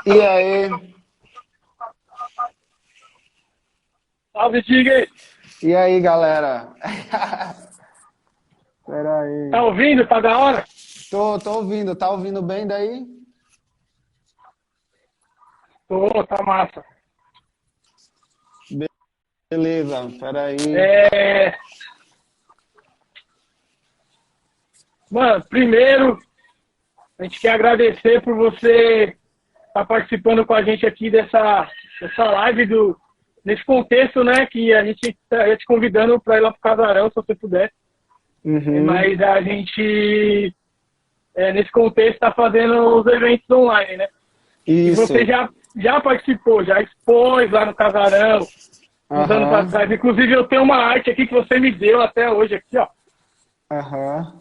E aí? Salve, Tigre! E aí, galera? Espera Tá aí. ouvindo? Tá da hora? Tô ouvindo, tá ouvindo bem daí? Tô, tá massa. Beleza, espera aí. É... Mano, primeiro, a gente quer agradecer por você estar participando com a gente aqui dessa live nesse contexto, né? Que a gente tá te convidando para ir lá pro Casarão, se você puder. Uhum. Mas a gente, nesse contexto, está fazendo os eventos online, né? E você Isso. já participou, já expôs lá no Casarão, uns anos Aham. atrás. Inclusive, eu tenho uma arte aqui que você me deu até hoje, aqui, ó. Aham.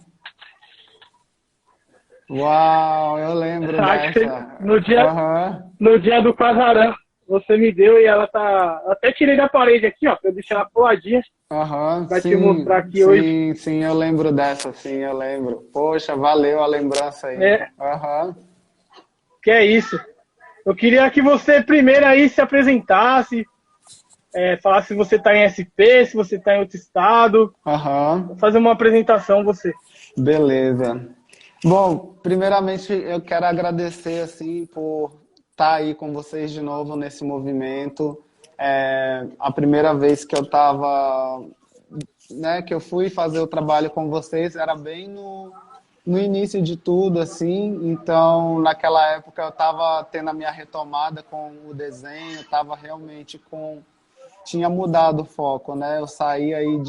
Uau, eu lembro Essa arte que dessa. Aham. no dia do Casarão, você me deu e ela tá. Até tirei da parede aqui, ó, pra eu deixar ela coladinha Aham. pra te mostrar Sim, aqui hoje. sim, sim, eu lembro dessa, sim, eu lembro. Poxa, valeu a lembrança aí. É, Aham. que é isso. Eu queria que você primeiro aí se apresentasse, falasse se você tá em SP, se você tá em outro estado. Vou Aham. fazer uma apresentação você. Beleza. Bom, primeiramente eu quero agradecer assim por estar aí com vocês de novo nesse movimento. É a primeira vez que eu estava, né, que eu fui fazer o trabalho com vocês era bem no início de tudo, assim. Então, naquela época eu estava tendo a minha retomada com o desenho, estava realmente com tinha mudado o foco, né? Eu saí aí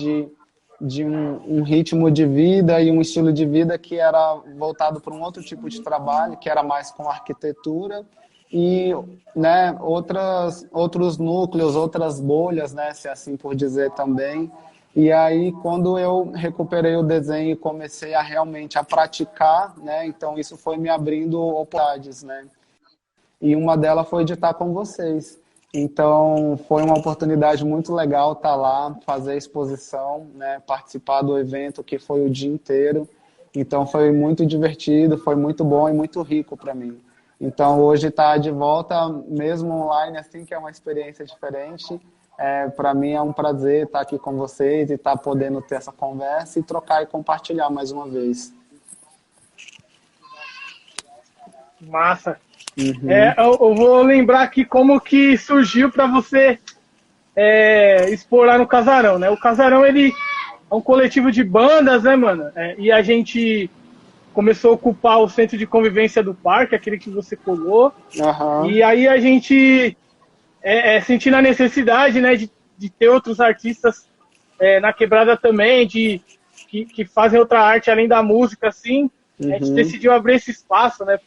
de um ritmo de vida e um estilo de vida que era voltado para um outro tipo de trabalho, que era mais com arquitetura e, né, outros núcleos, outras bolhas, né, se assim por dizer também. E aí, quando eu recuperei o desenho e comecei a realmente a praticar, né, então isso foi me abrindo oportunidades, né? E uma delas foi de estar com vocês. Então, foi uma oportunidade muito legal estar lá, fazer a exposição, né, participar do evento que foi o dia inteiro. Então, foi muito divertido, foi muito bom e muito rico para mim. Então, hoje estar de volta, mesmo online, assim, que é uma experiência diferente, para mim é um prazer estar aqui com vocês e estar podendo ter essa conversa e trocar e compartilhar mais uma vez. Massa. Uhum. Eu vou lembrar aqui como que surgiu para você expor lá no Casarão, né? O Casarão, ele é um coletivo de bandas, né, mano? E a gente começou a ocupar o centro de convivência do parque, aquele que você colou. Aham. E aí a gente sentindo a necessidade, né, de ter outros artistas na quebrada também, que fazem outra arte além da música, assim, a gente Uhum. decidiu abrir esse espaço, né,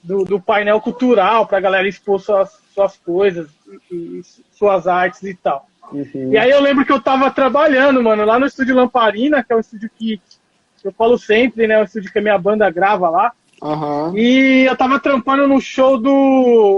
do painel cultural, para a galera expor suas coisas, e suas artes e tal. E Uhum. aí eu lembro que eu tava trabalhando, mano, lá no estúdio Lamparina, que é um estúdio que eu falo sempre, né, é um estúdio que a minha banda grava lá. Aham. E eu tava trampando no show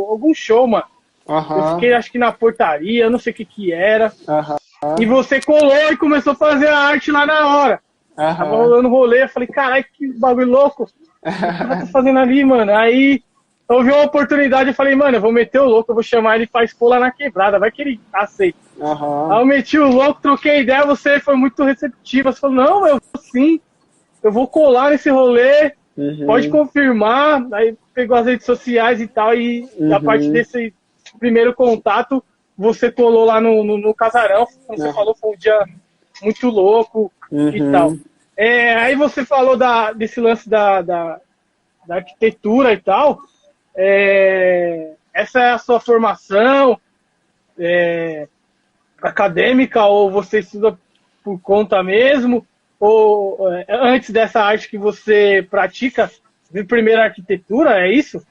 algum show, mano. Eu fiquei, Aham. acho que na portaria, eu não sei o que que era. Aham. E você colou e começou a fazer a arte lá na hora. Tava Aham. rolando rolê, eu falei, caralho, que bagulho louco. O que o cara tá fazendo ali, mano? Aí eu vi uma oportunidade e falei, mano, eu vou meter o louco, eu vou chamar ele pra expor lá na quebrada, vai que ele aceita. Aí eu Aham. meti o louco, troquei ideia, você foi muito receptiva. Você falou, não, eu vou sim, eu vou colar nesse rolê, pode Uhum. confirmar. Aí pegou as redes sociais e tal, e a partir Uhum. desse primeiro contato, você colou lá no Casarão, como você Ah, falou, foi um dia muito louco e tal. uhum. Aí você falou desse lance da arquitetura e tal. Essa é a sua formação acadêmica ou você estuda por conta mesmo? Ou antes dessa arte que você pratica, de primeira arquitetura, é isso?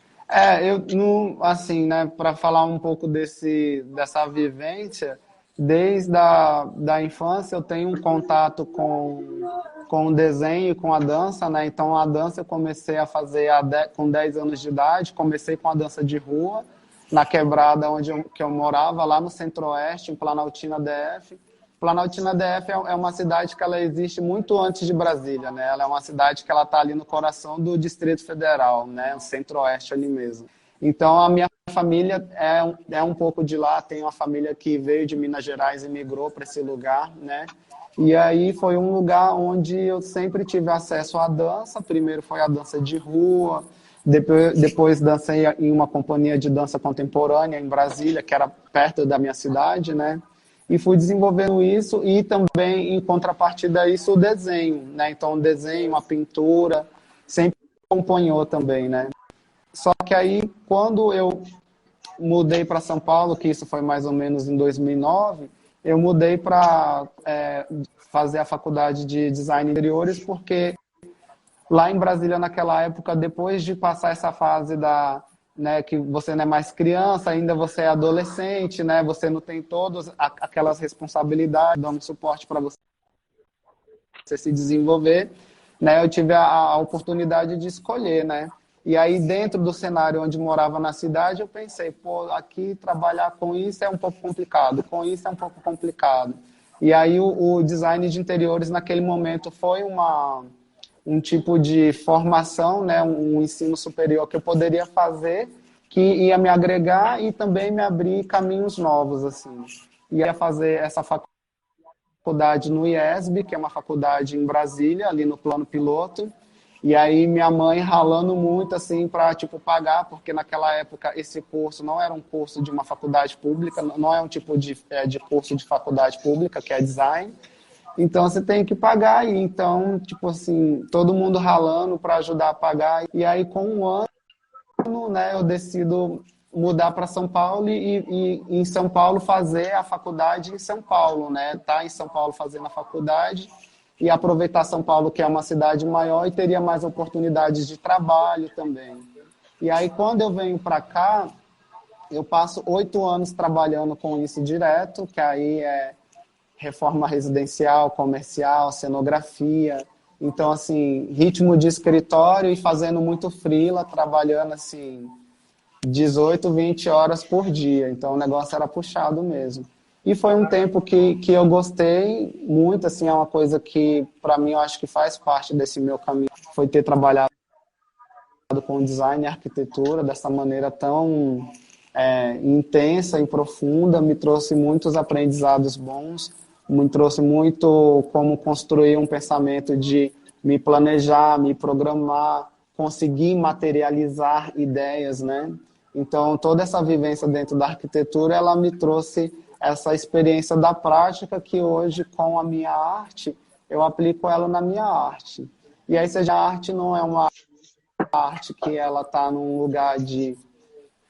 Eu não, assim, né, para falar um pouco dessa vivência, desde da infância eu tenho um contato com o desenho e com a dança, né? Então a dança eu comecei a fazer com 10 anos de idade, comecei com a dança de rua, na quebrada que eu morava, lá no Centro-Oeste, em Planaltina DF. Planaltina DF é uma cidade que ela existe muito antes de Brasília, né? Ela é uma cidade que ela está ali no coração do Distrito Federal, né? O Centro-Oeste ali mesmo. Então, a minha família é um pouco de lá. Tem uma família que veio de Minas Gerais e migrou para esse lugar, né? E aí foi um lugar onde eu sempre tive acesso à dança. Primeiro foi a dança de rua, depois dancei em uma companhia de dança contemporânea em Brasília, que era perto da minha cidade, né? E fui desenvolvendo isso e também, em contrapartida a isso, o desenho, né? Então, o desenho, a pintura, sempre acompanhou também, né? Só que aí, quando eu mudei para São Paulo, que isso foi mais ou menos em 2009, eu mudei para fazer a faculdade de design de interiores, porque lá em Brasília, naquela época, depois de passar essa fase né, que você não é mais criança, ainda você é adolescente, né, você não tem todas aquelas responsabilidades, dando suporte para você se desenvolver, né, eu tive a oportunidade de escolher, né. E aí, dentro do cenário onde morava na cidade, eu pensei, pô, aqui trabalhar com isso é um pouco complicado, com isso é um pouco complicado. E aí, o design de interiores, naquele momento, foi um tipo de formação, né, um ensino superior que eu poderia fazer, que ia me agregar e também me abrir caminhos novos, assim. Ia fazer essa faculdade no IESB, que é uma faculdade em Brasília, ali no plano piloto. E aí minha mãe ralando muito assim para tipo pagar, porque naquela época esse curso não era um curso de uma faculdade pública, não é um tipo de curso de faculdade pública, que é design. Então você tem que pagar e então, tipo assim, todo mundo ralando para ajudar a pagar. E aí com um ano, né, eu decido mudar para São Paulo e em São Paulo fazer a faculdade em São Paulo, né? Tá em São Paulo fazendo a faculdade e aproveitar São Paulo, que é uma cidade maior e teria mais oportunidades de trabalho também. E aí quando eu venho para cá, eu passo 8 anos trabalhando com isso direto, que aí é reforma residencial, comercial, cenografia. Então, assim, ritmo de escritório e fazendo muito freela, trabalhando, assim, 18, 20 horas por dia. Então, o negócio era puxado mesmo. E foi um tempo que eu gostei muito, assim, é uma coisa que, para mim, eu acho que faz parte desse meu caminho. Foi ter trabalhado com design e arquitetura dessa maneira tão intensa e profunda, me trouxe muitos aprendizados bons, me trouxe muito como construir um pensamento de me planejar, me programar, conseguir materializar ideias, né? Então, toda essa vivência dentro da arquitetura, ela me trouxe essa experiência da prática que hoje, com a minha arte, eu aplico ela na minha arte. E aí, seja a arte não é uma arte que ela está num lugar de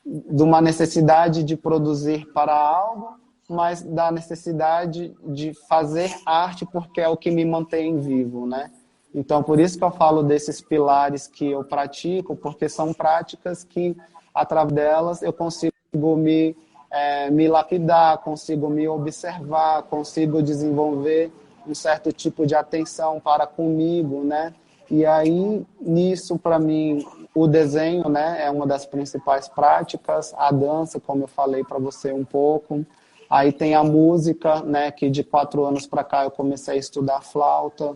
uma necessidade de produzir para algo, mas da necessidade de fazer arte porque é o que me mantém vivo, né? Então, por isso que eu falo desses pilares que eu pratico, porque são práticas que, através delas, eu consigo me lapidar, consigo me observar, consigo desenvolver um certo tipo de atenção para comigo, né? E aí, nisso, para mim, o desenho, né, é uma das principais práticas, a dança, como eu falei para você um pouco. Aí tem a música, né, que de 4 anos para cá eu comecei a estudar flauta.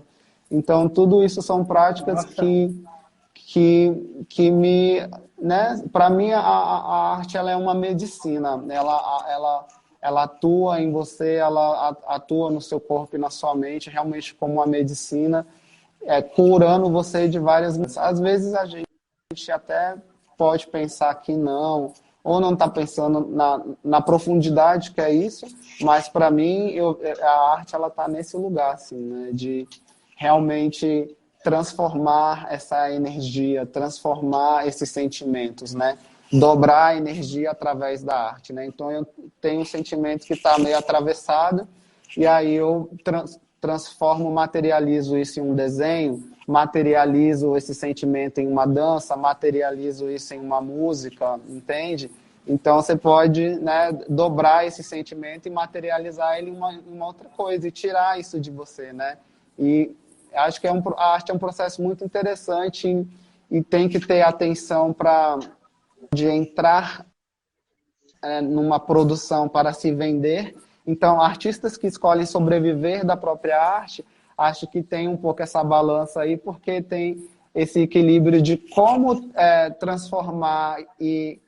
Então, tudo isso são práticas que me, né, para mim a arte ela é uma medicina, ela atua em você, ela atua no seu corpo e na sua mente, realmente como uma medicina, curando você de várias. Às vezes a gente até pode pensar que não, ou não está pensando na profundidade que é isso, mas para mim a arte ela está nesse lugar assim, né, de realmente transformar essa energia, transformar esses sentimentos, né? Dobrar a energia através da arte, né? Então eu tenho um sentimento que está meio atravessado e aí eu transformo, materializo isso em um desenho, materializo esse sentimento em uma dança, materializo isso em uma música, entende? Então você pode, né, dobrar esse sentimento e materializar ele em uma outra coisa e tirar isso de você, né? E acho que a arte é um processo muito interessante e tem que ter atenção para de entrar numa produção para se vender. Então, artistas que escolhem sobreviver da própria arte, acho que tem um pouco essa balança aí, porque tem esse equilíbrio de como transformar e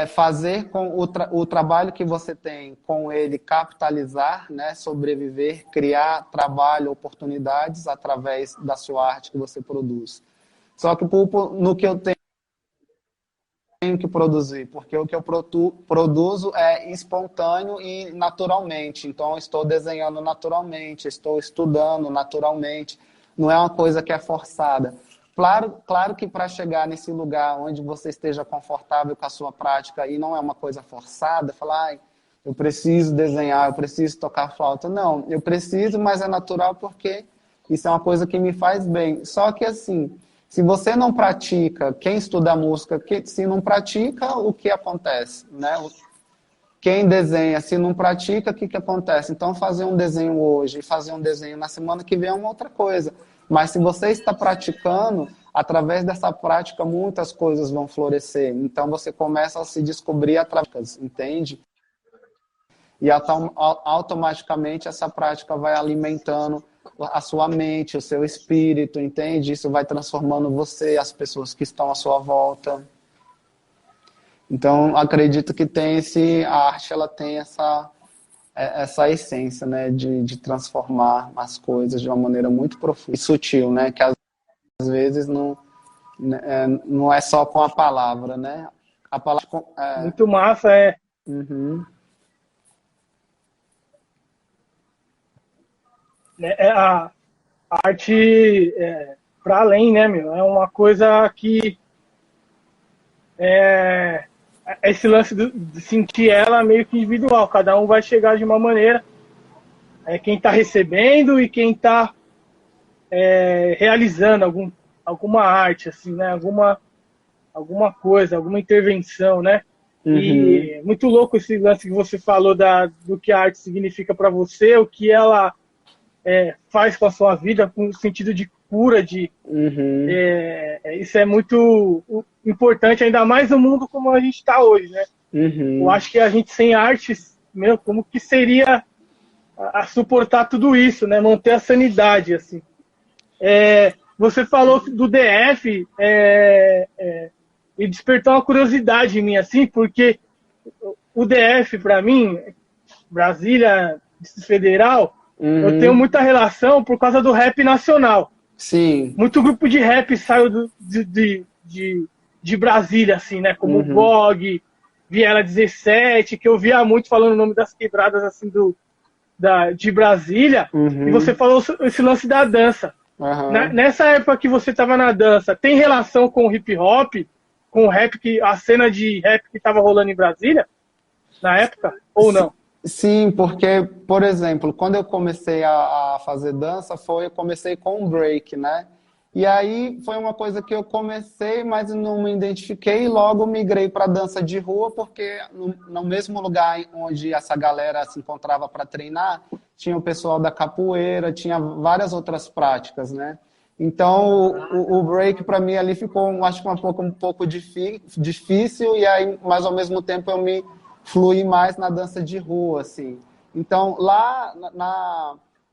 fazer com o trabalho que você tem com ele capitalizar, né, sobreviver, criar trabalho, oportunidades através da sua arte que você produz. Só que no que eu tenho que produzir, porque o que eu produzo é espontâneo e naturalmente. Então, eu estou desenhando naturalmente, estou estudando naturalmente, não é uma coisa que é forçada. Claro que para chegar nesse lugar onde você esteja confortável com a sua prática e não é uma coisa forçada, falar, eu preciso desenhar, eu preciso tocar flauta. Não, eu preciso, mas é natural porque isso é uma coisa que me faz bem. Só que assim, se você não pratica, quem estuda música, se não pratica, o que acontece, né? Quem desenha, se não pratica, o que acontece? Então, fazer um desenho hoje e fazer um desenho na semana que vem é uma outra coisa. Mas se você está praticando, através dessa prática, muitas coisas vão florescer. Então, você começa a se descobrir através, entende? E automaticamente essa prática vai alimentando a sua mente, o seu espírito, entende? Isso vai transformando você, as pessoas que estão à sua volta. Então, acredito que a arte ela tem essa essência, né, de transformar as coisas de uma maneira muito profunda e sutil, né, que às vezes não é só com a palavra, né? A palavra Muito massa, é. Uhum. A arte, para além, né, meu? É uma coisa que esse lance de sentir ela meio que individual. Cada um vai chegar de uma maneira. Quem está recebendo e quem está realizando alguma arte, assim, né? Alguma coisa, alguma intervenção, né? Uhum. E muito louco esse lance que você falou do que a arte significa para você, o que ela faz com a sua vida, com o sentido de cura, Uhum. Isso é muito importante, ainda mais no mundo como a gente está hoje, né? Uhum. Eu acho que a gente sem artes, meu, como que seria a suportar tudo isso, né? Manter a sanidade, assim. Você falou do DF e despertou uma curiosidade em mim, assim, porque o DF, para mim, Brasília, Distrito Federal, eu tenho muita relação por causa do rap nacional. Sim. Muito grupo de rap saiu de Brasília, assim, né? Como o Bog, Viela 17, que eu via muito falando o nome das quebradas, assim, de Brasília. E você falou esse lance da dança. Nessa época que você estava na dança, tem relação com o hip hop, com o rap, a cena de rap que estava rolando em Brasília, na época, ou não? Sim, porque, por exemplo, quando eu comecei a fazer dança, eu comecei com um break, né? E aí foi uma coisa que eu comecei, mas não me identifiquei e logo migrei para dança de rua, porque no mesmo lugar onde essa galera se encontrava para treinar, tinha o pessoal da capoeira, tinha várias outras práticas, né? Então o break para mim ali ficou, acho que um pouco difícil, e aí, mas ao mesmo tempo eu me fluir mais na dança de rua, assim. Então, lá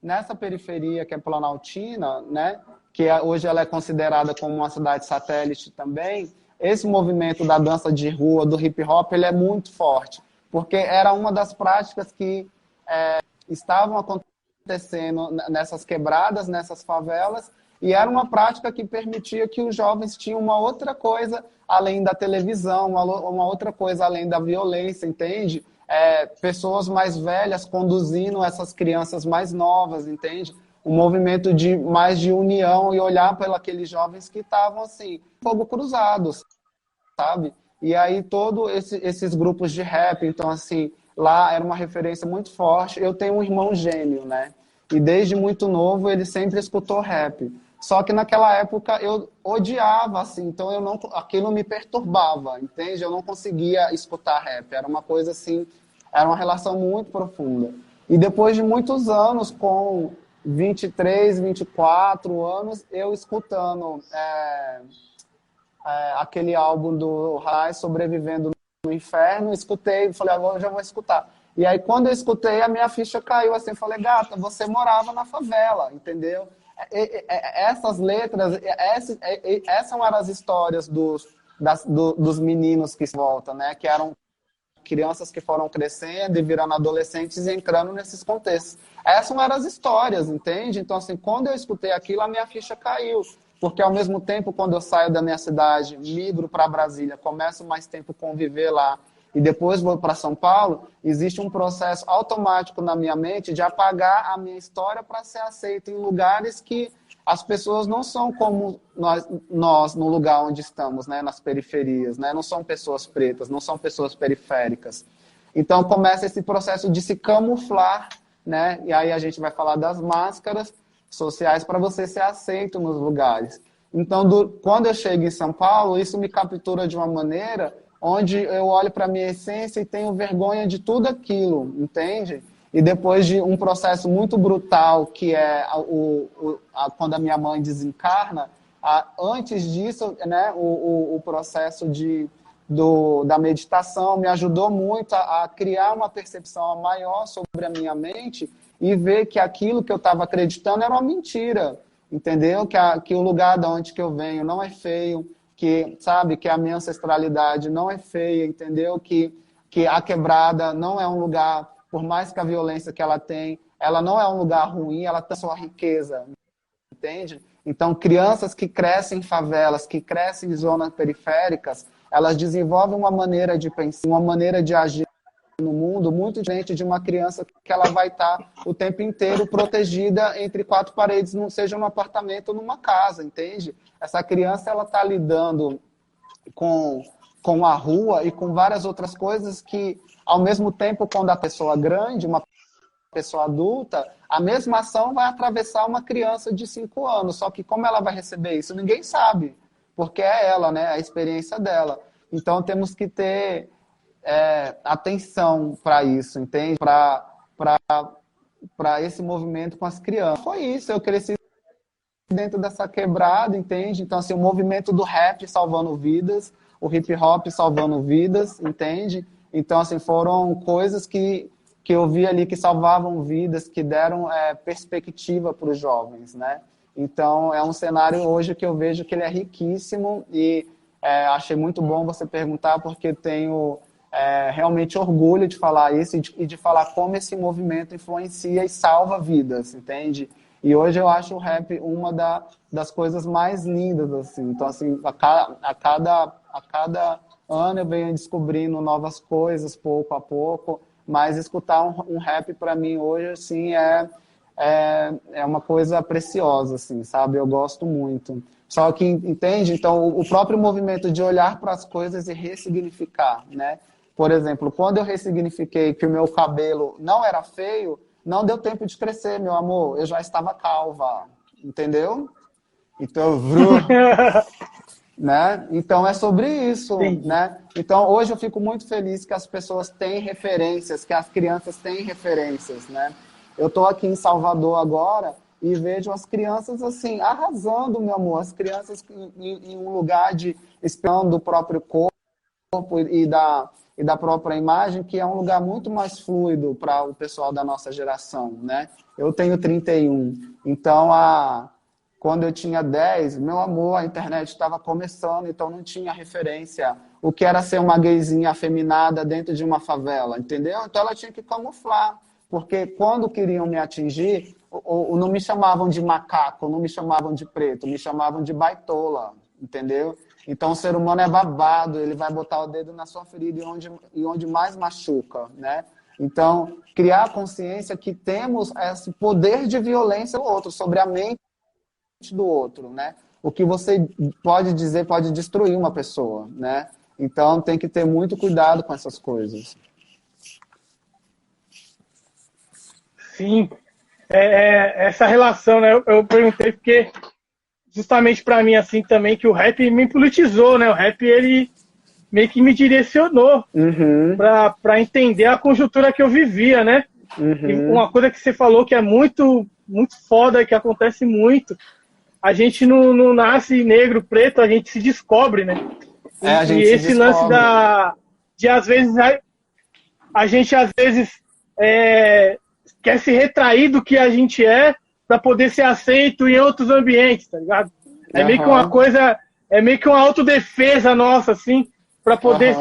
nessa periferia que é Planaltina, né, que hoje ela é considerada como uma cidade satélite também, esse movimento da dança de rua, do hip hop, ele é muito forte, porque era uma das práticas que estavam acontecendo nessas quebradas, nessas favelas, e era uma prática que permitia que os jovens tinham uma outra coisa além da televisão, uma outra coisa além da violência, entende? Pessoas mais velhas conduzindo essas crianças mais novas, entende? Um movimento mais de união e olhar para aqueles jovens que estavam assim, fogo cruzados, sabe? E aí todos esses grupos de rap, então assim, lá era uma referência muito forte. Eu tenho um irmão gêmeo, né? E desde muito novo ele sempre escutou rap. Só que naquela época eu odiava, assim, então aquilo me perturbava, entende? Eu não conseguia escutar rap, era uma coisa assim, era uma relação muito profunda. E depois de muitos anos, com 23, 24 anos, eu escutando aquele álbum do Rai, Sobrevivendo no Inferno, escutei, falei, agora eu já vou escutar. E aí quando eu escutei, a minha ficha caiu assim, falei, gata, você morava na favela, entendeu? Essas letras, essas eram as histórias dos meninos que voltam, né? Que eram crianças que foram crescendo e virando adolescentes e entrando nesses contextos. Essas eram as histórias, entende? Então, assim, quando eu escutei aquilo, a minha ficha caiu. Porque, ao mesmo tempo, quando eu saio da minha cidade, migro para Brasília, começo mais tempo conviver lá, e depois vou para São Paulo, existe um processo automático na minha mente de apagar a minha história para ser aceito em lugares que as pessoas não são como nós no lugar onde estamos, né, nas periferias, né, não são pessoas pretas, não são pessoas periféricas. Então começa esse processo de se camuflar, né, e aí a gente vai falar das máscaras sociais para você ser aceito nos lugares. Então, quando eu chego em São Paulo, isso me captura de uma maneira onde eu olho para a minha essência e tenho vergonha de tudo aquilo, entende? E depois de um processo muito brutal, que é quando a minha mãe desencarna, antes disso, né, o processo da meditação me ajudou muito a criar uma percepção maior sobre a minha mente e ver que aquilo que eu estava acreditando era uma mentira, entendeu? Que o lugar de onde que eu venho não é feio, que, sabe, que a minha ancestralidade não é feia, entendeu? Que a quebrada não é um lugar, por mais que a violência que ela tem, ela não é um lugar ruim, ela tem sua riqueza, entende? Então, crianças que crescem em favelas, que crescem em zonas periféricas, elas desenvolvem uma maneira de pensar, uma maneira de agir no mundo muito diferente de uma criança que ela vai estar o tempo inteiro protegida entre quatro paredes, não seja num apartamento ou numa casa, entende? Essa criança, ela está lidando com a rua e com várias outras coisas que, ao mesmo tempo, quando a pessoa grande, uma pessoa adulta, a mesma ação vai atravessar uma criança de 5 anos, só que como ela vai receber isso? Ninguém sabe, porque é ela, né? A experiência dela. Então, temos que ter atenção para isso, entende? Para esse movimento com as crianças. Foi isso, eu cresci dentro dessa quebrada, entende? Então, assim, o movimento do rap salvando vidas, o hip hop salvando vidas, entende? Então, assim, foram coisas que eu vi ali que salvavam vidas, que deram perspectiva para os jovens, né? Então, é um cenário hoje que eu vejo que ele é riquíssimo e achei muito bom você perguntar, porque tenho realmente orgulho de falar isso e de falar como esse movimento influencia e salva vidas, entende? E hoje eu acho o rap uma das coisas mais lindas, assim. Então, assim, a cada ano eu venho descobrindo novas coisas, pouco a pouco, mas escutar um rap para mim hoje, assim, é uma coisa preciosa, assim, sabe? Eu gosto muito. Só que, entende? Então, o próprio movimento de olhar para as coisas e ressignificar, né? Por exemplo, quando eu ressignifiquei que o meu cabelo não era feio, não deu tempo de crescer, meu amor. Eu já estava calva, entendeu? Então, né? Então, é sobre isso, né? Então, hoje eu fico muito feliz que as pessoas têm referências, que as crianças têm referências, né? Eu estou aqui em Salvador agora e vejo as crianças, assim, arrasando, meu amor. As crianças em um lugar de expressão do próprio corpo e da própria imagem, que é um lugar muito mais fluido para o pessoal da nossa geração, né? Eu tenho 31, então quando eu tinha 10, meu amor, a internet estava começando, então não tinha referência o que era ser uma gayzinha afeminada dentro de uma favela, entendeu? Então ela tinha que camuflar, porque quando queriam me atingir, não me chamavam de macaco, não me chamavam de preto, me chamavam de baitola, entendeu? Então, o ser humano é babado, ele vai botar o dedo na sua ferida e onde mais machuca, né? Então, criar a consciência que temos esse poder de violência do outro, sobre a mente do outro, né? O que você pode dizer pode destruir uma pessoa, né? Então, tem que ter muito cuidado com essas coisas. Sim. Essa relação, né? Eu perguntei porque... justamente para mim, assim, também, que o rap me politizou, né? O rap, ele meio que me direcionou para entender a conjuntura que eu vivia, né? E uma coisa que você falou que é muito, muito foda, que acontece muito, a gente não nasce negro, preto, a gente se descobre, né? E esse lance de, às vezes, a gente, às vezes, quer se retrair do que a gente é, para poder ser aceito em outros ambientes, tá ligado? É meio que uma coisa é meio que uma autodefesa nossa, assim, para poder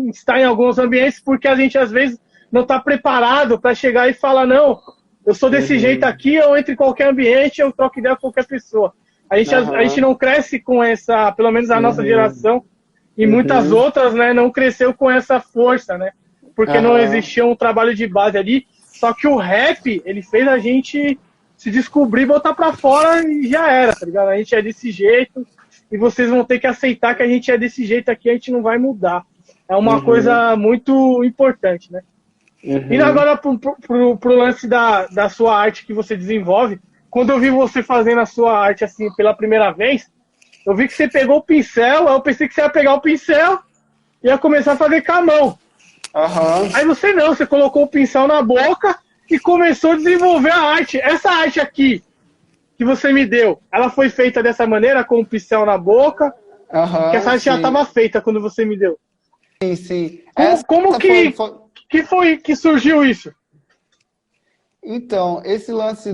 estar em alguns ambientes, porque a gente às vezes não está preparado para chegar e falar, não, eu sou desse jeito aqui, eu entro em qualquer ambiente, eu troco ideia com qualquer pessoa. A gente não cresce com essa, pelo menos a nossa geração, e muitas outras, né, não cresceu com essa força, né? Porque não existia um trabalho de base ali. Só que o rap, ele fez a gente se descobrir, botar pra fora e já era, tá ligado? A gente é desse jeito e vocês vão ter que aceitar que a gente é desse jeito aqui, a gente não vai mudar. É uma coisa muito importante, né? E agora pro lance da sua arte que você desenvolve, quando eu vi você fazendo a sua arte assim pela primeira vez, eu vi que você pegou o pincel, aí eu pensei que você ia pegar o pincel e ia começar a fazer com a mão. Aí você colocou o pincel na boca e começou a desenvolver a arte. Essa arte aqui que você me deu, ela foi feita dessa maneira, com o pincel na boca? Que essa arte já estava feita quando você me deu. Sim, sim. Como que surgiu isso? Então, esse lance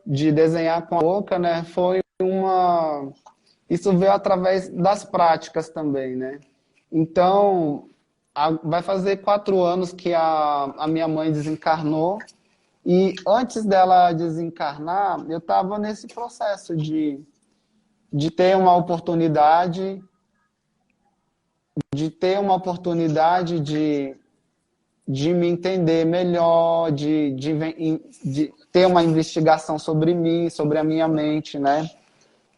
de desenhar com a boca, né, foi uma... Isso veio através das práticas também, né? Então, vai fazer 4 anos que a minha mãe desencarnou, e antes dela desencarnar, eu estava nesse processo de ter uma oportunidade, de me entender melhor, de ter uma investigação sobre mim, sobre a minha mente, né?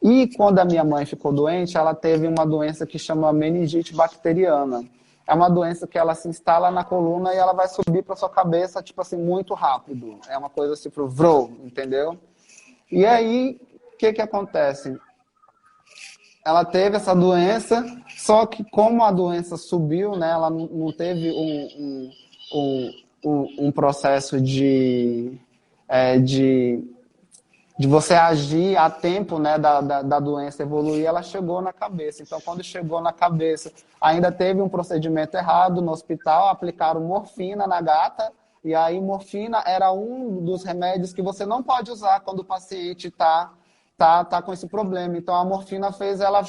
E quando a minha mãe ficou doente, ela teve uma doença que chama meningite bacteriana. É uma doença que ela se instala na coluna e ela vai subir para sua cabeça, tipo assim, muito rápido. É uma coisa assim pro vrou, entendeu? E aí, o que acontece? Ela teve essa doença, só que como a doença subiu, né, ela não teve um processo de você agir a tempo, né, da doença evoluir, ela chegou na cabeça. Então, quando chegou na cabeça, ainda teve um procedimento errado no hospital, aplicaram morfina na gata, e aí morfina era um dos remédios que você não pode usar quando o paciente tá com esse problema. Então, a morfina fez ela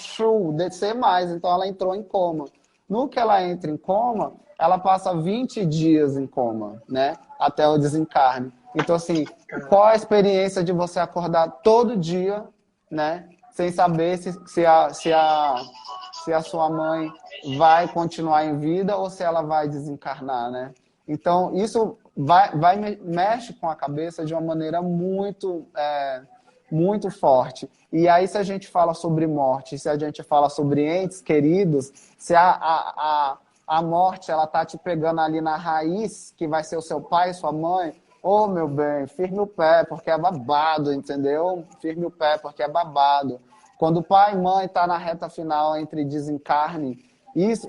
descer mais, então ela entrou em coma. No que ela entra em coma, ela passa 20 dias em coma, né, até o desencarne. Então, assim, qual a experiência de você acordar todo dia, né, sem saber se a sua mãe vai continuar em vida ou se ela vai desencarnar, né? Então, isso mexe com a cabeça de uma maneira muito forte. E aí, se a gente fala sobre morte, se a gente fala sobre entes queridos, se a morte, ela tá te pegando ali na raiz, que vai ser o seu pai, sua mãe, ô, meu bem, firme o pé, porque é babado, entendeu? Firme o pé, porque é babado. Quando o pai e mãe tá na reta final entre desencarne,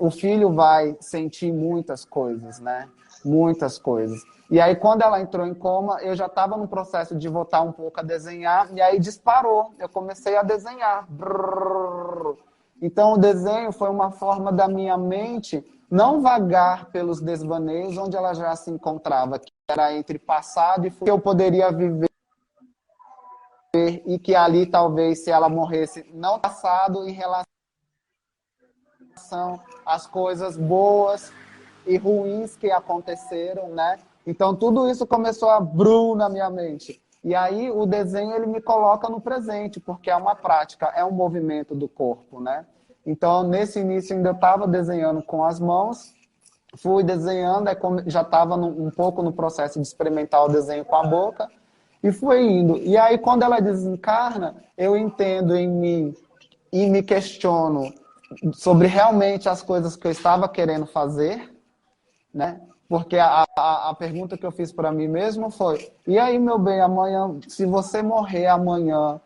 o filho vai sentir muitas coisas, né? Muitas coisas. E aí, quando ela entrou em coma, eu já estava no processo de voltar um pouco a desenhar, e aí disparou. Eu comecei a desenhar. Então, o desenho foi uma forma da minha mente não vagar pelos desvaneios onde ela já se encontrava, que era entre passado e futuro, que eu poderia viver, e que ali, talvez, se ela morresse, não passado em relação às coisas boas e ruins que aconteceram, né? Então, tudo isso começou a na minha mente. E aí, o desenho, ele me coloca no presente, porque é uma prática, é um movimento do corpo, né? Então, nesse início, ainda eu estava desenhando com as mãos, fui desenhando, já estava um pouco no processo de experimentar o desenho com a boca, e fui indo. E aí, quando ela desencarna, eu entendo em mim e me questiono sobre realmente as coisas que eu estava querendo fazer, né? Porque a pergunta que eu fiz para mim mesmo foi: e aí, meu bem, amanhã, se você morrer amanhã,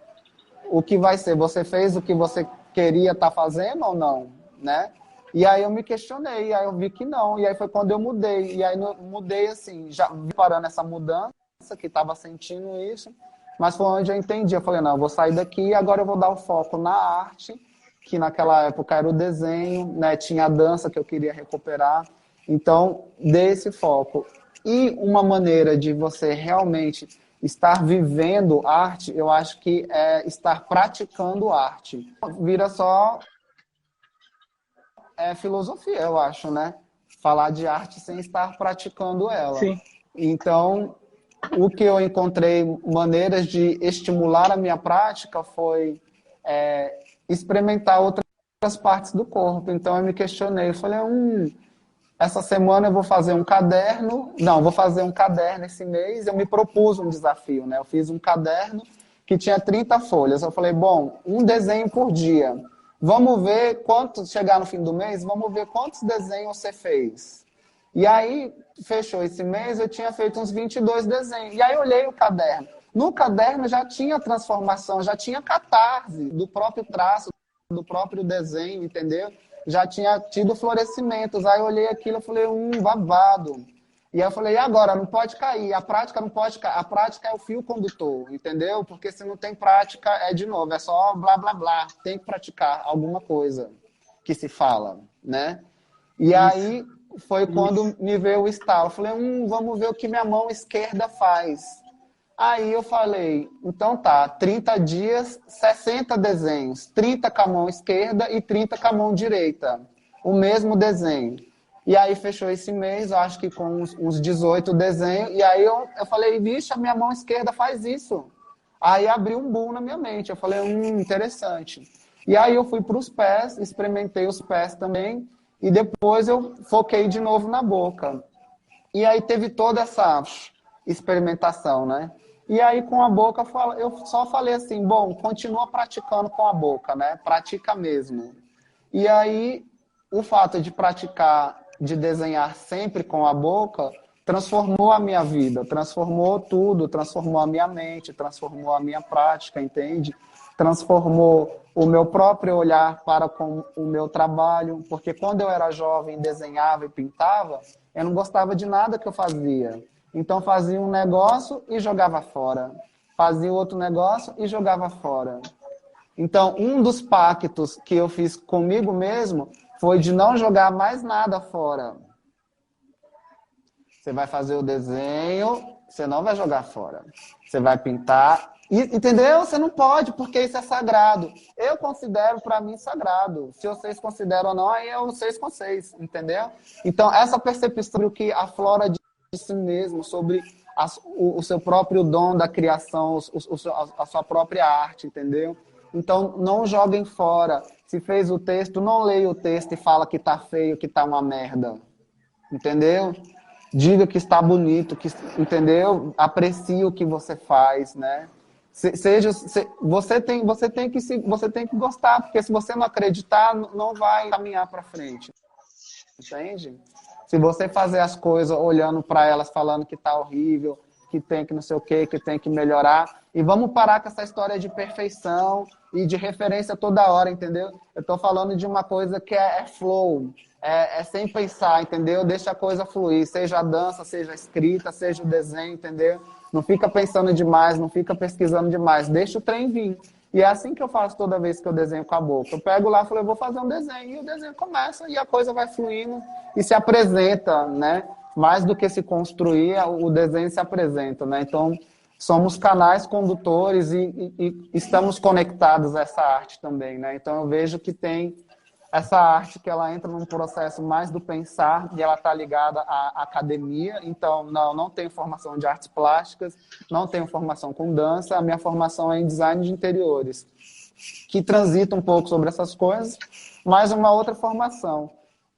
o que vai ser? Você fez o que você queria estar fazendo ou não, né? E aí eu me questionei, e aí eu vi que não, e aí foi quando eu mudei, e aí mudei assim, já parando essa mudança, que estava sentindo isso, mas foi onde eu entendi, eu falei, não, eu vou sair daqui e agora eu vou dar o foco na arte, que naquela época era o desenho, né? Tinha a dança que eu queria recuperar, então dei esse foco. E uma maneira de você realmente Estar vivendo arte, eu acho que é estar praticando arte. Vira só filosofia, eu acho, né? Falar de arte sem estar praticando ela. Sim. Então, o que eu encontrei maneiras de estimular a minha prática foi experimentar outras partes do corpo. Então, eu me questionei, eu falei, essa semana eu vou fazer um caderno, não, vou fazer um caderno esse mês, eu me propus um desafio, né? Eu fiz um caderno que tinha 30 folhas. Eu falei, bom, um desenho por dia. Vamos ver quantos, chegar no fim do mês, vamos ver quantos desenhos você fez. E aí, fechou esse mês, eu tinha feito uns 22 desenhos. E aí eu olhei o caderno. No caderno já tinha transformação, já tinha catarse do próprio traço, do próprio desenho, entendeu? Já tinha tido florescimentos. Aí eu olhei aquilo e falei, babado. E aí eu falei, e agora? Não pode cair, a prática não pode cair. A prática é o fio condutor, entendeu? Porque se não tem prática, de novo, é só blá, blá, blá. Tem que praticar alguma coisa que se fala, né? E aí foi quando me veio o estalo. Eu falei, vamos ver o que minha mão esquerda faz. Aí eu falei, então tá, 30 dias, 60 desenhos, 30 com a mão esquerda e 30 com a mão direita. O mesmo desenho. E aí fechou esse mês, eu acho que com uns 18 desenhos, e aí eu falei, vixe, a minha mão esquerda faz isso. Aí abriu um boom na minha mente, eu falei, interessante. E aí eu fui para os pés, experimentei os pés também, e depois eu foquei de novo na boca. E aí teve toda essa experimentação, né? E aí com a boca eu só falei assim, bom, continua praticando com a boca, né? Pratica mesmo. E aí o fato de praticar, de desenhar sempre com a boca, transformou a minha vida, transformou tudo, transformou a minha mente, transformou a minha prática, entende? Transformou o meu próprio olhar para com o meu trabalho, porque quando eu era jovem, desenhava e pintava, eu não gostava de nada que eu fazia. Então fazia um negócio e jogava fora. Fazia outro negócio e jogava fora. Então, um dos pactos que eu fiz comigo mesmo foi de não jogar mais nada fora. Você vai fazer o desenho, você não vai jogar fora. Você vai pintar, entendeu? Você não pode, porque isso é sagrado. Eu considero, para mim, sagrado. Se vocês consideram ou não, aí é um 6 com 6, entendeu? Então, essa percepção sobre o que a Flora de si mesmo, sobre o seu próprio dom da criação, a sua própria arte, entendeu? Então, não joguem fora. Se fez o texto, não leia o texto e fala que tá feio, que tá uma merda. Entendeu? Diga que está bonito, entendeu? Aprecie o que você faz, né? Você tem que gostar, porque se você não acreditar, não vai caminhar para frente. Entende? Se você fazer as coisas olhando para elas, falando que tá horrível, que tem que não sei o quê, que tem que melhorar. E vamos parar com essa história de perfeição e de referência toda hora, entendeu? Eu tô falando de uma coisa que é flow, sem pensar, entendeu? Deixa a coisa fluir, seja a dança, seja a escrita, seja o desenho, entendeu? Não fica pensando demais, não fica pesquisando demais, deixa o trem vir. E é assim que eu faço toda vez que eu desenho com a boca. Eu pego lá e falo, eu vou fazer um desenho, e o desenho começa, e a coisa vai fluindo e se apresenta, né? Mais do que se construir, o desenho se apresenta, né? Então, somos canais condutores e estamos conectados a essa arte também, né? Então, eu vejo que tem essa arte que ela entra num processo mais do pensar e ela está ligada à academia. Então, não tenho formação de artes plásticas, não tenho formação com dança, a minha formação é em design de interiores, que transita um pouco sobre essas coisas, mas uma outra formação.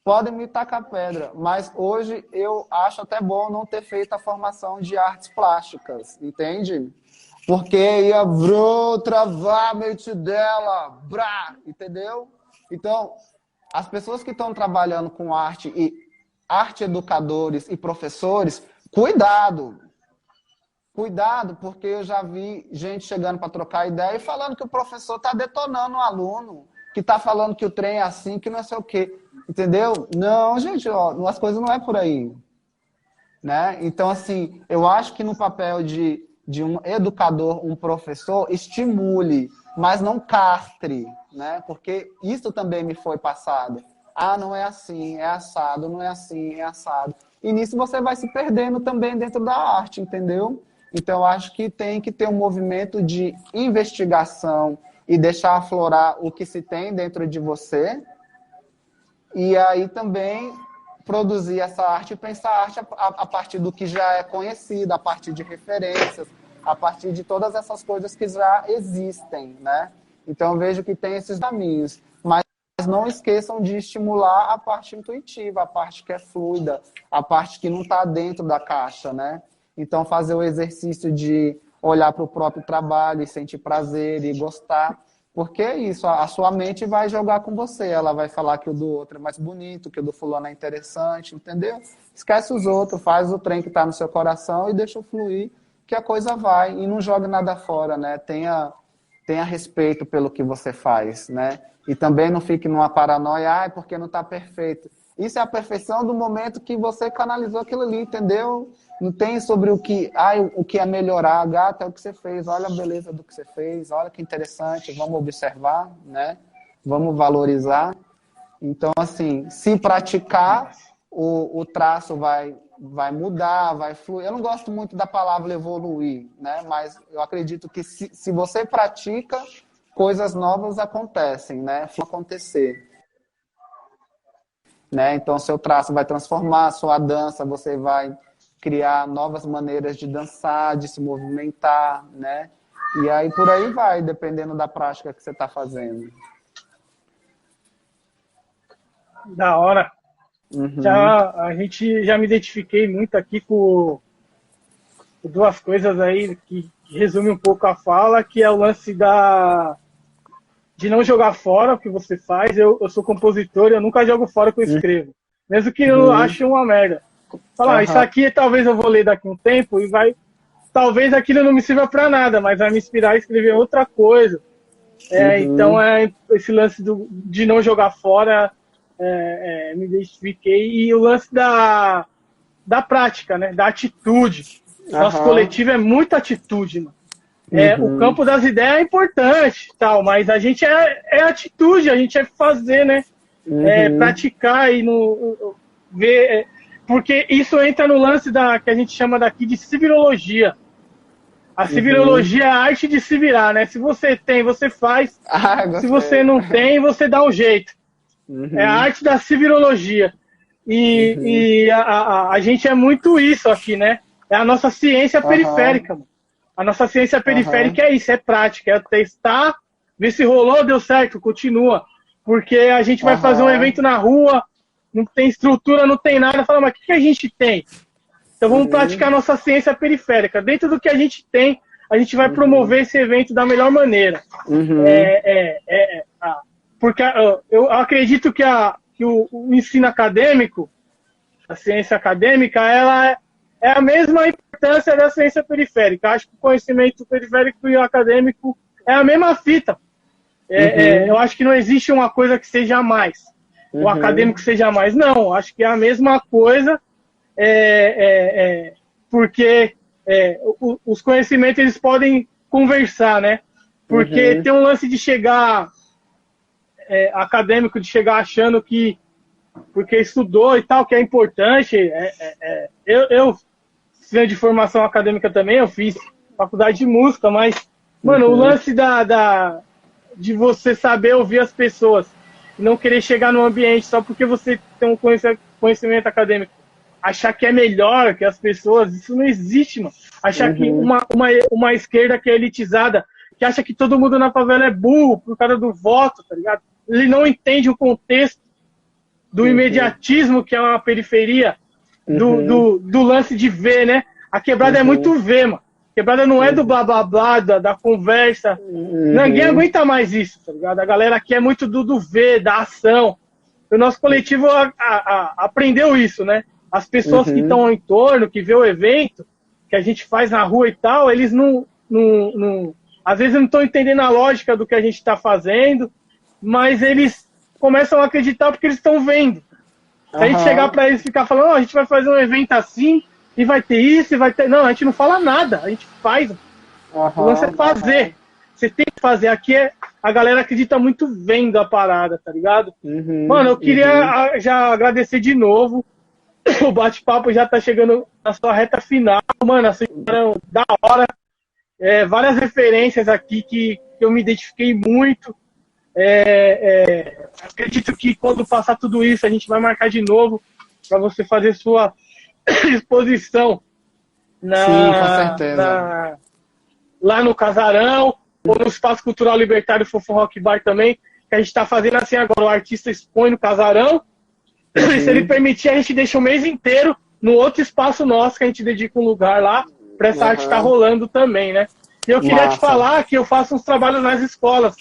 Podem me tacar pedra, mas hoje eu acho até bom não ter feito a formação de artes plásticas, entende? Porque ia travar a mente dela, entendeu? Então, as pessoas que estão trabalhando com arte e arte educadores e professores, cuidado. Cuidado, porque eu já vi gente chegando para trocar ideia e falando que o professor está detonando o aluno, que está falando que o trem é assim, que não sei o quê. Entendeu? Não, gente, as coisas não é por aí. Né? Então, assim, eu acho que no papel de um educador, um professor, estimule, mas não castre, né? Porque isso também me foi passado. Ah, não é assim, é assado, não é assim, é assado. E nisso você vai se perdendo também dentro da arte, entendeu? Então, eu acho que tem que ter um movimento de investigação e deixar aflorar o que se tem dentro de você. E aí também produzir essa arte e pensar a arte a partir do que já é conhecido, a partir de referências, a partir de todas essas coisas que já existem, né? Então, eu vejo que tem esses caminhos. Mas não esqueçam de estimular a parte intuitiva, a parte que é fluida, a parte que não está dentro da caixa, né? Então, fazer o exercício de olhar para o próprio trabalho e sentir prazer e gostar. Porque é isso, a sua mente vai jogar com você. Ela vai falar que o do outro é mais bonito, que o do fulano é interessante, entendeu? Esquece os outros, faz o trem que está no seu coração e deixa fluir, que a coisa vai. E não jogue nada fora, né? Tenha respeito pelo que você faz, né? E também não fique numa paranoia, porque não está perfeito. Isso é a perfeição do momento que você canalizou aquilo ali, entendeu? Não tem sobre o que é melhorar. Gata, é o que você fez, olha a beleza do que você fez, olha que interessante, vamos observar, né? Vamos valorizar. Então, assim, se praticar, o traço vai mudar, vai fluir. Eu não gosto muito da palavra evoluir, né? Mas eu acredito que se você pratica, coisas novas acontecem, né? Vão acontecer. Né? Então, seu traço vai transformar, sua dança, você vai criar novas maneiras de dançar, de se movimentar, né? E aí por aí vai, dependendo da prática que você está fazendo. Da hora. Uhum. Já me identifiquei muito aqui com duas coisas aí que resume um pouco a fala, que é o lance de não jogar fora o que você faz. Eu sou compositor e eu nunca jogo fora o que eu escrevo. Mesmo que eu ache uma merda. Falar, isso aqui talvez eu vou ler daqui a um tempo e talvez aquilo não me sirva para nada, mas vai me inspirar a escrever outra coisa. Então, esse lance de não jogar fora, me identifiquei. E o lance da prática, né? Da atitude. Nosso coletivo é muita atitude, mano. O campo das ideias é importante, tal, mas a gente é atitude, a gente é fazer, né? Praticar e ver, porque isso entra no lance que a gente chama daqui de civilologia. A civilologia é a arte de se virar, né? Se você tem, você faz. Se você não tem, você dá um jeito. É a arte da civilologia. E a gente é muito isso aqui, né? É a nossa ciência periférica, mano. A nossa ciência periférica é isso, é prática, é testar, ver se rolou, deu certo, continua. Porque a gente vai fazer um evento na rua, não tem estrutura, não tem nada, fala, mas o que a gente tem? Então vamos praticar a nossa ciência periférica. Dentro do que a gente tem, a gente vai promover esse evento da melhor maneira. Porque eu acredito que o ensino acadêmico, a ciência acadêmica, ela é a mesma importância da ciência periférica. Acho que o conhecimento periférico e o acadêmico é a mesma fita. Eu acho que não existe uma coisa que seja mais. O acadêmico seja mais. Não, acho que é a mesma coisa, porque os conhecimentos eles podem conversar, né? Porque tem um lance de chegar acadêmico, de chegar achando que porque estudou e tal, que é importante. Eu fiz de formação acadêmica também, eu fiz faculdade de música, mas, mano, o lance de você saber ouvir as pessoas e não querer chegar no ambiente só porque você tem um conhecimento acadêmico, achar que é melhor que as pessoas, isso não existe, mano. Achar que uma esquerda que é elitizada, que acha que todo mundo na favela é burro por causa do voto, tá ligado? Ele não entende o contexto do imediatismo, que é uma periferia, do lance de ver, né? A quebrada é muito ver, mano. A quebrada não é do blá blá blá, da conversa. Ninguém aguenta mais isso, tá ligado? A galera aqui é muito do ver, da ação. O nosso coletivo aprendeu isso, né? As pessoas que estão em torno, que vê o evento, que a gente faz na rua e tal, eles às vezes não estão entendendo a lógica do que a gente está fazendo, mas eles começam a acreditar porque eles estão vendo. Se a gente chegar para eles e ficar falando, a gente vai fazer um evento assim, e vai ter isso, e vai ter... Não, a gente não fala nada, a gente faz. O lance é fazer. Você tem que fazer. Aqui a galera acredita muito vendo a parada, tá ligado? Mano, eu queria já agradecer de novo. O bate-papo já tá chegando na sua reta final, mano, assim, da hora. Várias referências aqui que eu me identifiquei muito. Acredito que quando passar tudo isso, a gente vai marcar de novo para você fazer sua exposição Sim, com certeza. lá no Casarão, ou no Espaço Cultural Libertário Fofo Rock Bar também, que a gente está fazendo assim agora, o artista expõe no Casarão, e se ele permitir, a gente deixa o mês inteiro no outro espaço nosso, que a gente dedica um lugar lá, para essa arte estar rolando também, né? E eu queria te falar que eu faço uns trabalhos nas escolas,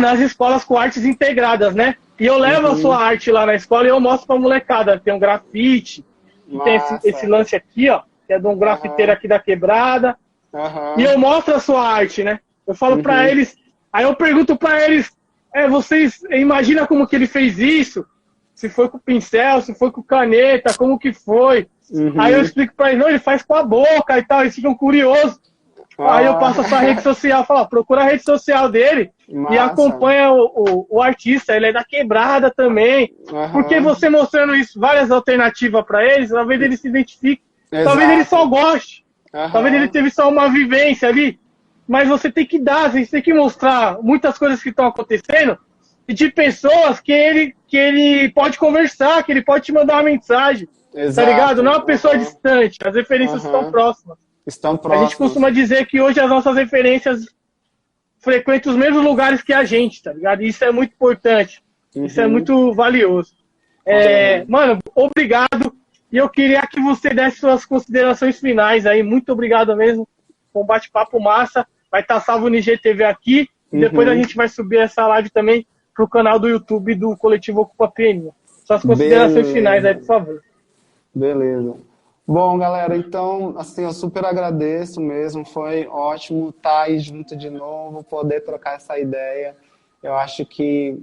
nas escolas com artes integradas, né? E eu levo a sua arte lá na escola e eu mostro pra molecada. Tem um grafite, tem esse lance aqui, ó, que é de um grafiteiro aqui da Quebrada. E eu mostro a sua arte, né? Eu falo pra eles, aí eu pergunto pra eles, vocês imaginam como que ele fez isso? Se foi com pincel, se foi com caneta, como que foi? Aí eu explico pra eles, não, ele faz com a boca e tal, eles ficam curiosos. Aí eu passo a sua rede social, falo, procura a rede social dele e acompanha o artista, ele é da Quebrada também. Porque você mostrando isso, várias alternativas para eles, talvez ele se identifique, talvez ele só goste, talvez ele teve só uma vivência ali, mas você tem que dar, você tem que mostrar muitas coisas que estão acontecendo e de pessoas que ele pode conversar, que ele pode te mandar uma mensagem, tá ligado? Não é uma pessoa distante, as referências estão próximas. Estão próximos. A gente costuma dizer que hoje as nossas referências frequentam os mesmos lugares que a gente, tá ligado? E isso é muito importante. Isso é muito valioso. Mano, obrigado. E eu queria que você desse suas considerações finais aí. Muito obrigado mesmo. Foi um bate-papo massa. Vai estar salvo no IGTV aqui. E depois a gente vai subir essa live também pro canal do YouTube do Coletivo Ocupa Peninha. Suas considerações finais aí, por favor. Beleza. Bom, galera, então, assim, eu super agradeço mesmo, foi ótimo estar aí junto de novo, poder trocar essa ideia. Eu acho que,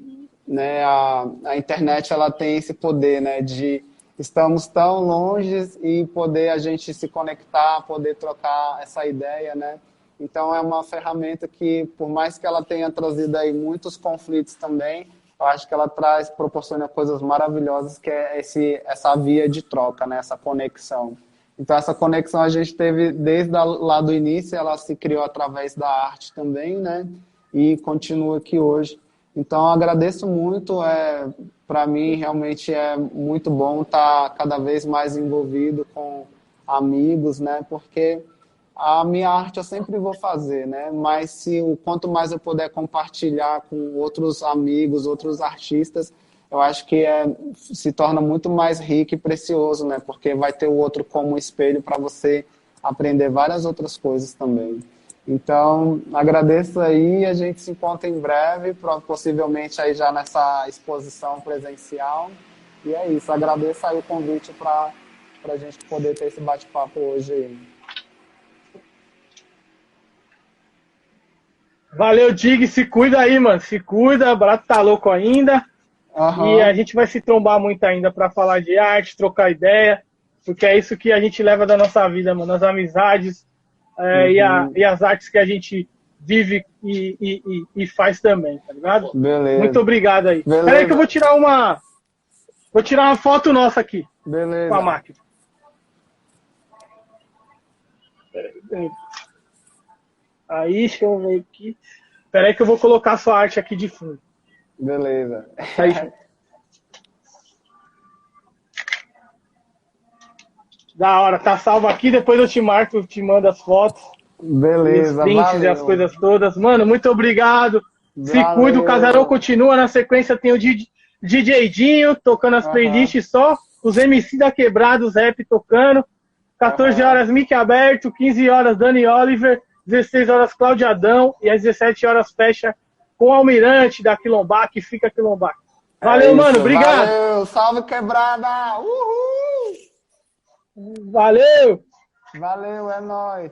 né, a internet, ela tem esse poder, né, de estamos tão longe e poder a gente se conectar, poder trocar essa ideia, né. Então, é uma ferramenta que, por mais que ela tenha trazido aí muitos conflitos também, eu acho que ela proporciona coisas maravilhosas, que é essa via de troca, né? Essa conexão. Então, essa conexão a gente teve desde lá do início, ela se criou através da arte também, né? E continua aqui hoje. Então, eu agradeço muito. Para mim, realmente é muito bom estar cada vez mais envolvido com amigos, né? Porque a minha arte eu sempre vou fazer, né? Mas quanto mais eu puder compartilhar com outros amigos, outros artistas, eu acho que se torna muito mais rico e precioso, né? Porque vai ter o outro como espelho para você aprender várias outras coisas também. Então, agradeço aí, a gente se encontra em breve, possivelmente aí já nessa exposição presencial. E é isso, agradeço aí o convite para a gente poder ter esse bate-papo hoje aí. Valeu, Dig. Se cuida aí, mano. Se cuida, o barato tá louco ainda. E a gente vai se trombar muito ainda para falar de arte, trocar ideia, porque é isso que a gente leva da nossa vida, mano. As amizades e as artes que a gente vive e faz também, tá ligado? Beleza. Muito obrigado aí. Beleza. Peraí que eu vou tirar uma foto nossa aqui. Beleza. Com a máquina. Peraí. Aí, deixa eu ver aqui. Peraí que eu vou colocar a sua arte aqui de fundo. Beleza. Aí. Da hora, tá salvo aqui, depois eu te marco, te mando as fotos. Beleza, os prints e as coisas todas. Mano, muito obrigado. Se cuida, o Casarão continua. Na sequência tem o DJ Dinho tocando as playlists só. Os MC da Quebrada, os rap tocando. 14 horas Mickey Aberto, 15 horas Dani Oliver, 16 horas Cláudio Adão e às 17 horas fecha com o Almirante da Quilombar, que fica Quilombar. Valeu, mano, obrigado. Valeu, salve Quebrada. Uhul. Valeu. Valeu, é nóis.